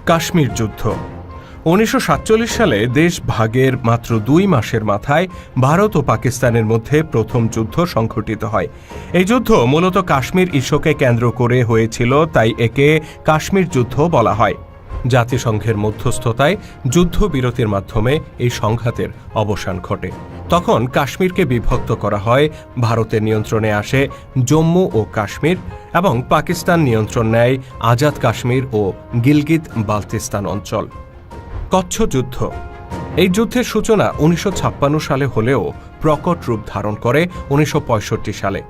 কাশ্মীর যুদ্ধ ১৯৪৭ সালে দেশ ভাগের মাত্র ২ মাসের মাথায় ভারত ও পাকিস্তানের মধ্যে প্রথম যুদ্ধ সংঘটিত হয়। এই যুদ্ধ মূলত কাশ্মীর ইস্যুকে কেন্দ্র করে হয়েছিল, তাই একে কাশ্মীর যুদ্ধ বলা হয়। জাতিসংঘের মধ্যস্থতায় যুদ্ধবিরতির মাধ্যমে এই সংঘাতের অবসান ঘটে। তখন কাশ্মীরকে বিভক্ত করা হয়, ভারতের নিয়ন্ত্রণে আসে জম্মু ও কাশ্মীর এবং পাকিস্তান নিয়ন্ত্রণ নেয় আজাদ কাশ্মীর ও গিলগিত বালতিস্তান অঞ্চল। কচ্ছ যুদ্ধ। এই যুদ্ধের সূচনা ১৯৫৬ সালে হলেও প্রকট রূপ ধারণ করে ১৯৬৫ সালে।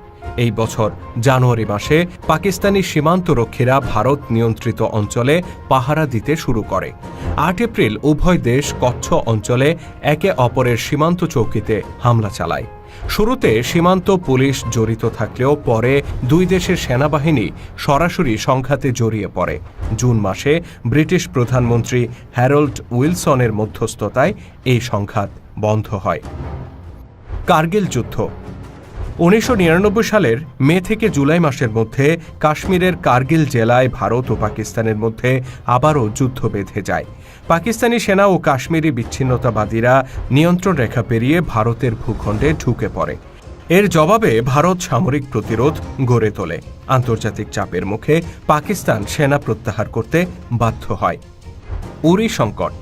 এই বছর জানুয়ারি মাসে পাকিস্তানি সীমান্তরক্ষীরা ভারত নিয়ন্ত্রিত অঞ্চলে পাহারা দিতে শুরু করে। ৮ এপ্রিল উভয় দেশ কচ্ছ অঞ্চলে একে অপরের সীমান্ত চৌকিতে হামলা চালায়। শুরুতে সীমান্ত পুলিশ জড়িত থাকলেও পরে দুই দেশের সেনাবাহিনী সরাসরি সংঘাতে জড়িয়ে পড়ে। জুন মাসে ব্রিটিশ প্রধানমন্ত্রী হ্যারল্ড উইলসনের মধ্যস্থতায় এই সংঘাত বন্ধ হয়। কার্গিল যুদ্ধ। ১৯৯৯ সালের মে থেকে জুলাই মাসের মধ্যে কাশ্মীরের কার্গিল জেলায় ভারত ও পাকিস্তানের মধ্যে আবারও যুদ্ধ বেঁধে যায়। পাকিস্তানি সেনা ও কাশ্মীরি বিচ্ছিন্নতাবাদীরা নিয়ন্ত্রণ রেখা পেরিয়ে ভারতের ভূখণ্ডে ঢুকে পড়ে। এর জবাবে ভারত সামরিক প্রতিরোধ গড়ে তোলে। আন্তর্জাতিক চাপের মুখে পাকিস্তান সেনা প্রত্যাহার করতে বাধ্য হয়। উরি সংকট।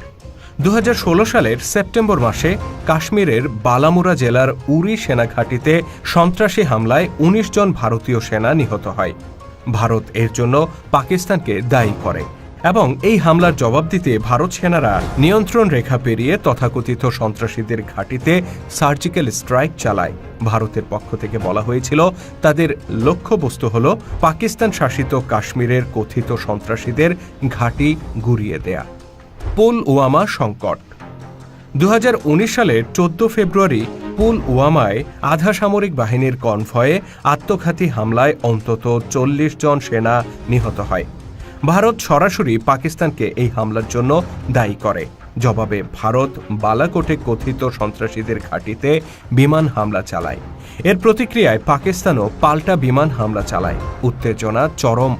২০১৬ সালের সেপ্টেম্বর মাসে কাশ্মীরের বালামুরা জেলার উরি সেনাঘাঁটিতে সন্ত্রাসী হামলায় ১৯ জন ভারতীয় সেনা নিহত হয়। ভারত এর জন্য পাকিস্তানকে দায়ী করে এবং এই হামলার জবাব দিতে ভারত সেনারা নিয়ন্ত্রণ রেখা পেরিয়ে তথাকথিত সন্ত্রাসীদের ঘাঁটিতে সার্জিক্যাল স্ট্রাইক চালায়। ভারতের পক্ষ থেকে বলা হয়েছিল তাদের লক্ষ্যবস্তু হল পাকিস্তান শাসিত কাশ্মীরের কথিত সন্ত্রাসীদের ঘাঁটি গুঁড়িয়ে দেয়া। পুলওয়ামা সংকট। ২০১৯ সালের ১৪ ফেব্রুয়ারি পুলওয়ামায় আধা সামরিক বাহিনীর কনভয়ে আত্মঘাতী হামলায় অন্তত ৪০ জন সেনা নিহত হয়। ভারত সরাসরি পাকিস্তানকে এই হামলার জন্য দায়ী করে। জবাবে ভারত বালাকোটে কথিত সন্ত্রাসীদের ঘাঁটিতে বিমান হামলা চালায়। এর প্রতিক্রিয়ায় পাকিস্তানও পাল্টা বিমান হামলা চালায়। উত্তেজনা চরম